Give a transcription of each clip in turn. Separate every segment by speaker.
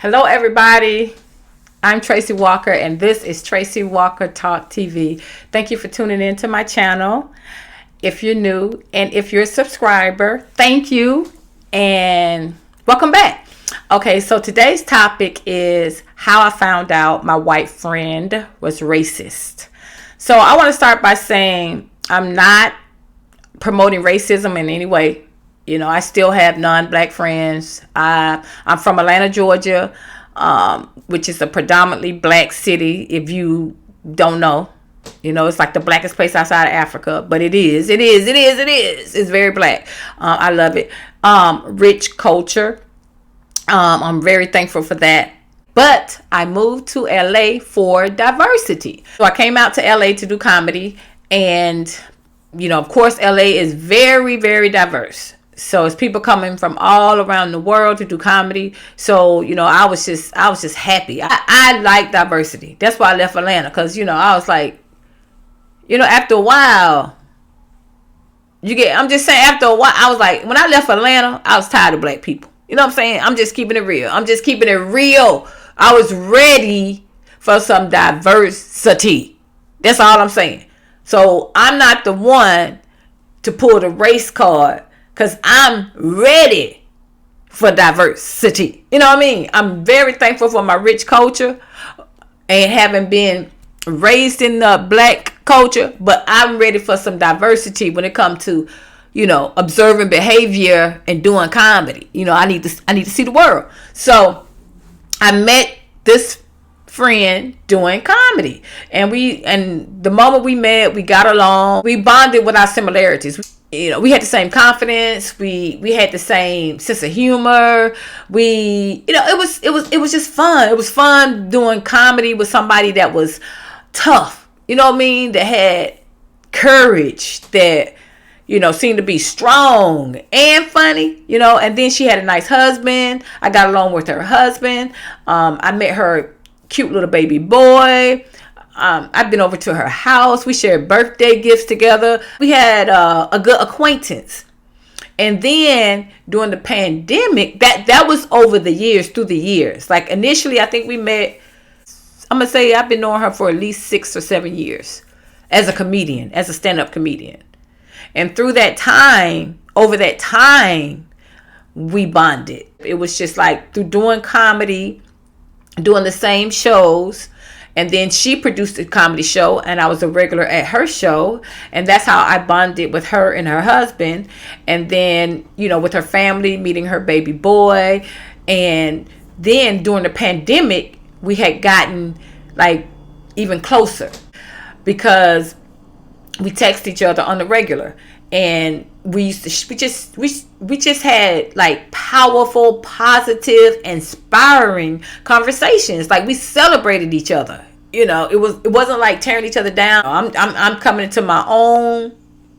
Speaker 1: Hello, everybody. I'm Tracie Walker, and this is Tracie Walker Talk TV. Thank you for tuning in to my channel. If you're new and if you're a subscriber, thank you and welcome back. Okay, so today's topic is how I found out my white friend was racist. So I want to start by saying I'm not promoting racism in any way. You know, I still have non-black friends. I'm from Atlanta, Georgia, which is a predominantly black city. If you don't know, you know, it's like the blackest place outside of Africa, but it is. It's very black. I love it. Rich culture. I'm very thankful for that. But I moved to LA for diversity. So I came out to LA to do comedy, and you know, of course, LA is very, very diverse. So it's people coming from all around the world to do comedy. So, you know, I was just happy. I like diversity. That's why I left Atlanta. Because, you know, I was like, you know, after a while, I'm just saying, after a while, I was like, when I left Atlanta, I was tired of black people. You know what I'm saying? I'm just keeping it real. I was ready for some diversity. That's all I'm saying. So I'm not the one to pull the race card, because I'm ready for diversity. You know what I mean? I'm very thankful for my rich culture and having been raised in the black culture, but I'm ready for some diversity when it comes to, you know, observing behavior and doing comedy. You know, I need to see the world. So I met this friend doing comedy, and the moment we met, we got along. We bonded with our similarities. You know, we had the same confidence. We had the same sense of humor. It was just fun. It was fun doing comedy with somebody that was tough. You know what I mean? That had courage. That, you know, seemed to be strong and funny. You know, and then she had a nice husband. I got along with her husband. I met her cute little baby boy. I've been over to her house. We shared birthday gifts together. We had a good acquaintance. And then during the pandemic, that was over the years, through the years. Like initially, I think we met, I'm going to say I've been knowing her for at least 6 or 7 years as a comedian, as a stand-up comedian. And through that time, over that time, we bonded. It was just like through doing comedy, doing the same shows. And then she produced a comedy show, and I was a regular at her show. And that's how I bonded with her and her husband. And then, you know, with her family, meeting her baby boy. And then during the pandemic, we had gotten like even closer because we text each other on the regular. And we just had like powerful, positive, inspiring conversations. Like we celebrated each other. You know, it wasn't like tearing each other down. I'm coming into my own.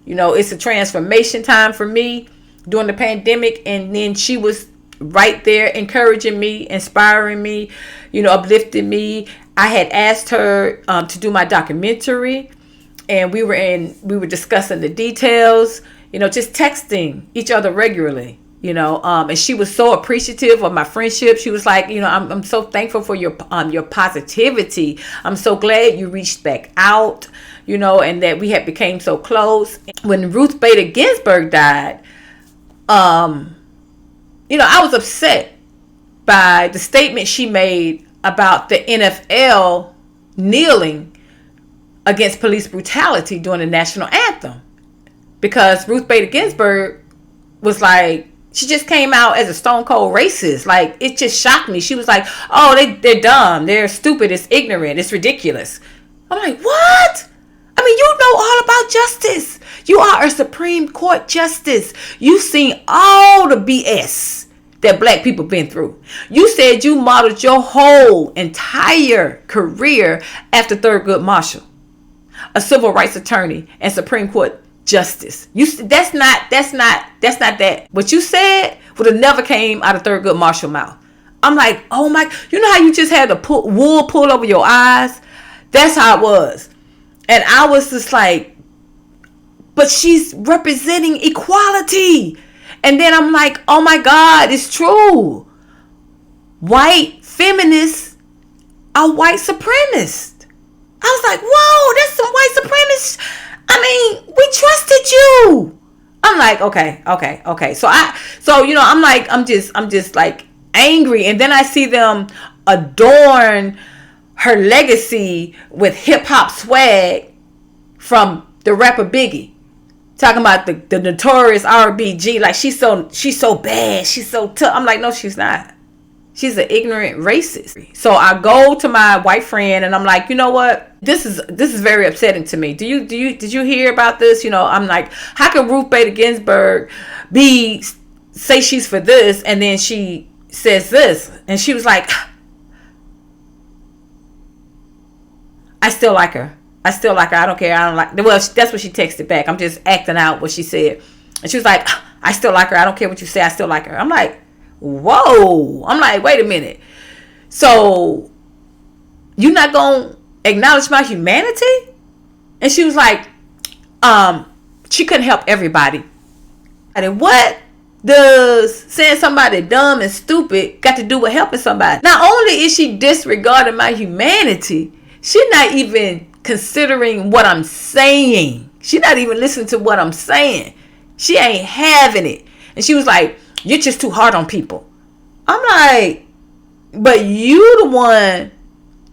Speaker 1: You know, it's a transformation time for me during the pandemic, and then she was right there encouraging me, inspiring me, you know, uplifting me. I had asked her to do my documentary. And we were discussing the details, you know, just texting each other regularly, you know, and she was so appreciative of my friendship. She was like, you know, I'm so thankful for your positivity. I'm so glad you reached back out, you know, and that we had became so close. When Ruth Bader Ginsburg died, you know, I was upset by the statement she made about the NFL kneeling against police brutality during the national anthem, because Ruth Bader Ginsburg was like, she just came out as a stone cold racist. Like, it just shocked me. She was like, oh, they're dumb, they're stupid, it's ignorant, it's ridiculous. I'm like, what? I mean, you know all about justice. You are a Supreme Court justice. You've seen all the BS that black people been through. You said you modeled your whole entire career after Thurgood Marshall, a civil rights attorney and Supreme Court justice. That's not that. What you said would have never came out of Thurgood Marshall mouth. I'm like, oh my, you know how you just had the wool pull over your eyes? That's how it was. And I was just like, but she's representing equality. And then I'm like, oh my God, it's true. white feminists are white supremacists. I was like, whoa, that's some white supremacists. I mean, we trusted you. I'm like, okay. So I'm just like angry. And then I see them adorn her legacy with hip hop swag from the rapper Biggie. Talking about the notorious RBG. Like she's so bad. She's so tough. I'm like, no, she's not. She's an ignorant racist. So I go to my white friend and I'm like, you know what? This is very upsetting to me. Did you hear about this? I'm like, how can Ruth Bader Ginsburg say she's for this and then she says this? And she was like, I still like her. I don't care. I don't like. Well, that's what she texted back. I'm just acting out what she said. And she was like, I still like her. I don't care what you say. I still like her. I'm like, whoa. I'm like, wait a minute. So you not going to acknowledge my humanity? And she was like, she couldn't help everybody. And what does saying somebody dumb and stupid got to do with helping somebody? Not only is she disregarding my humanity, she's not even considering what I'm saying. She's not even listening to what I'm saying. She ain't having it. And she was like, you're just too hard on people. I'm like, but you the one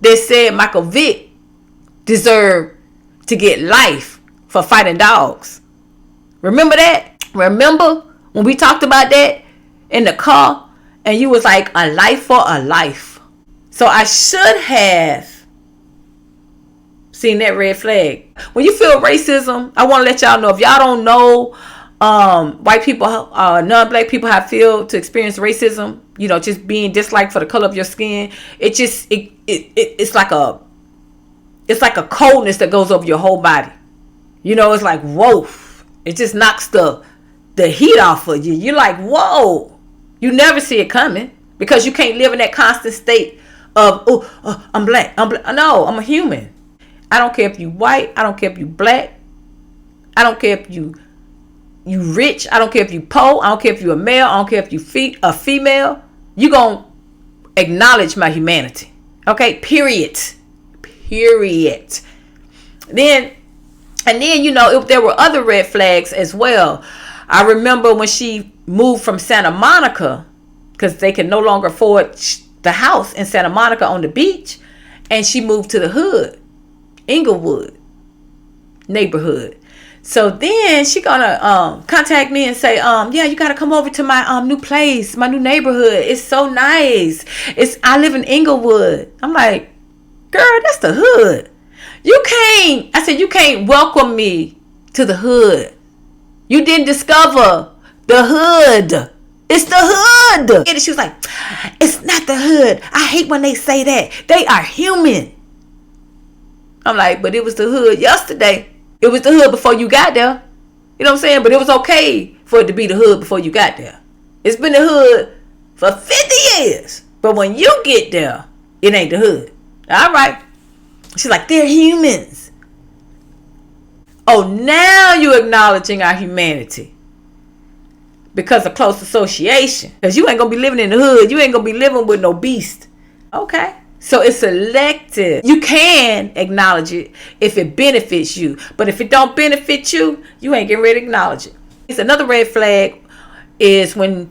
Speaker 1: that said Michael Vick deserved to get life for fighting dogs. Remember that? Remember when we talked about that in the car and you was like, a life for a life. So I should have seen that red flag. When you feel racism, I want to let y'all know, if y'all don't know white people, non-black people, how I feel to experience racism, just being disliked for the color of your skin, it's like a coldness that goes over your whole body. It's like, whoa. It just knocks the heat off of you. You're like, whoa. You never see it coming because you can't live in that constant state of, I'm black. No, I'm a human. I don't care if you white. I don't care if you black. I don't care if you rich. I don't care if you poor. I don't care if you a male. I don't care if you a female. You gonna acknowledge my humanity. Okay? Period. Then if there were other red flags as well. I remember when she moved from Santa Monica because they could no longer afford the house in Santa Monica on the beach, and she moved to the hood. Inglewood neighborhood. So then she gonna contact me and say, yeah, you gotta come over to my new place, my new neighborhood. It's so nice. I live in Inglewood. I'm like, girl, that's the hood. You can't welcome me to the hood. You didn't discover the hood. It's the hood. And she was like, it's not the hood. I hate when they say that. They are human. I'm like, but it was the hood yesterday. It was the hood before you got there. You know what I'm saying? But it was okay for it to be the hood before you got there. It's been the hood for 50 years. But when you get there, it ain't the hood. All right. She's like, they're humans. Oh, now you're acknowledging our humanity. Because of close association. Because you ain't going to be living in the hood. You ain't going to be living with no beast. Okay. So it's selective. You can acknowledge it if it benefits you. But if it don't benefit you, you ain't getting ready to acknowledge it. It's another red flag is when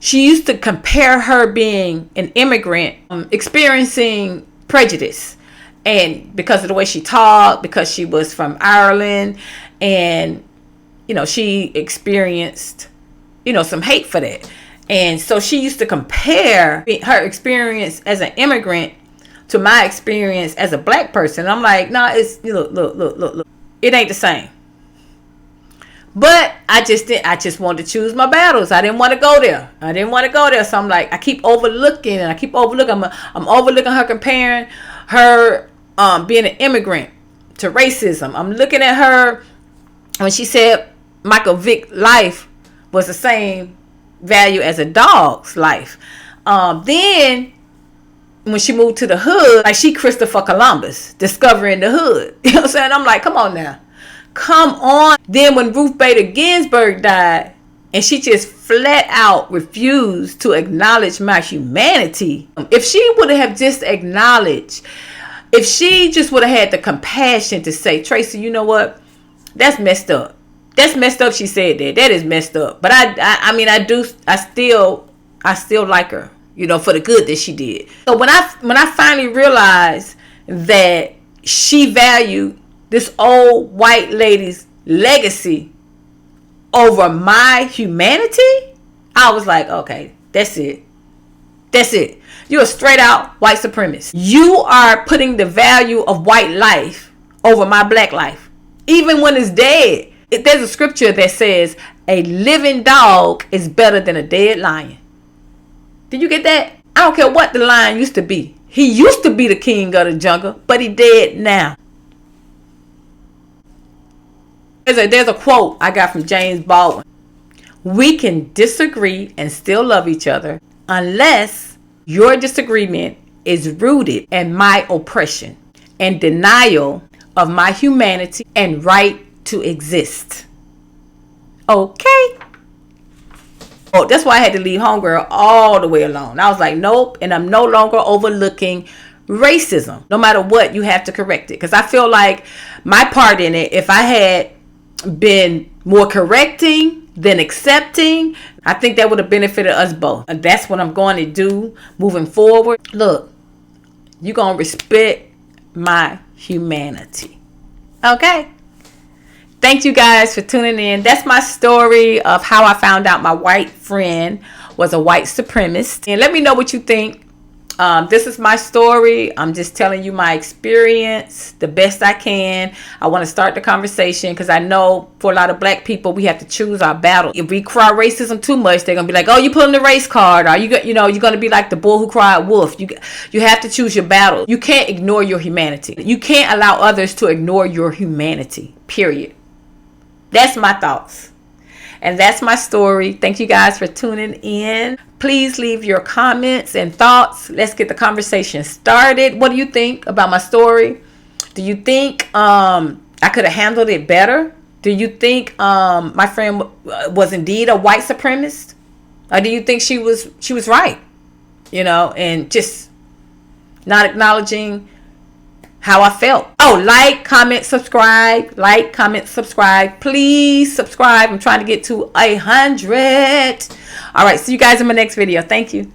Speaker 1: she used to compare her being an immigrant, experiencing prejudice. And because of the way she talked, because she was from Ireland, and, she experienced, some hate for that. And so she used to compare her experience as an immigrant to my experience as a black person. I'm like, nah, it's look. It ain't the same. But I just wanted to choose my battles. I didn't want to go there. So I'm like, I keep overlooking. I'm overlooking her, comparing her being an immigrant to racism. I'm looking at her when she said Michael Vick's life was the same value as a dog's life. Then when she moved to the hood, like she Christopher Columbus discovering the hood. You know what I'm saying? I'm like, come on now. Come on. Then when Ruth Bader Ginsburg died And she just flat out refused to acknowledge my humanity. If she would have just acknowledged, if she just would have had the compassion to say, Tracie, you know what? That's messed up. That's messed up. She said that. That is messed up. But I still like her, you know, for the good that she did. So when I finally realized that she valued this old white lady's legacy over my humanity, I was like, okay, that's it. That's it. You're a straight out white supremacist. You are putting the value of white life over my black life, even when it's dead. There's a scripture that says a living dog is better than a dead lion. Did you get that? I don't care what the lion used to be. He used to be the king of the jungle, but he dead now. There's a quote I got from James Baldwin. We can disagree and still love each other unless your disagreement is rooted in my oppression and denial of my humanity and right to exist. Okay. Oh, that's why I had to leave homegirl all the way alone. I was like, nope. And I'm no longer overlooking racism. No matter what, you have to correct it. Because I feel like my part in it, if I had been more correcting than accepting, I think that would have benefited us both. And that's what I'm going to do moving forward. Look, you're going to respect my humanity. Okay? Thank you guys for tuning in. That's my story of how I found out my white friend was a white supremacist. And let me know what you think. This is my story. I'm just telling you my experience the best I can. I want to start the conversation because I know for a lot of black people, we have to choose our battle. If we cry racism too much, they're going to be like, oh, you pulling the race card. Or you're going to be like the bull who cried wolf. You have to choose your battle. You can't ignore your humanity. You can't allow others to ignore your humanity, period. That's my thoughts. And that's my story. Thank you guys for tuning in. Please leave your comments and thoughts. Let's get the conversation started. What do you think about my story? Do you think I could have handled it better? Do you think my friend was indeed a white supremacist? Or do you think she was right? You know, and just not acknowledging how I felt. Oh, like, comment, subscribe. Like, comment, subscribe. Please subscribe. I'm trying to get to 100. All right. See you guys in my next video. Thank you.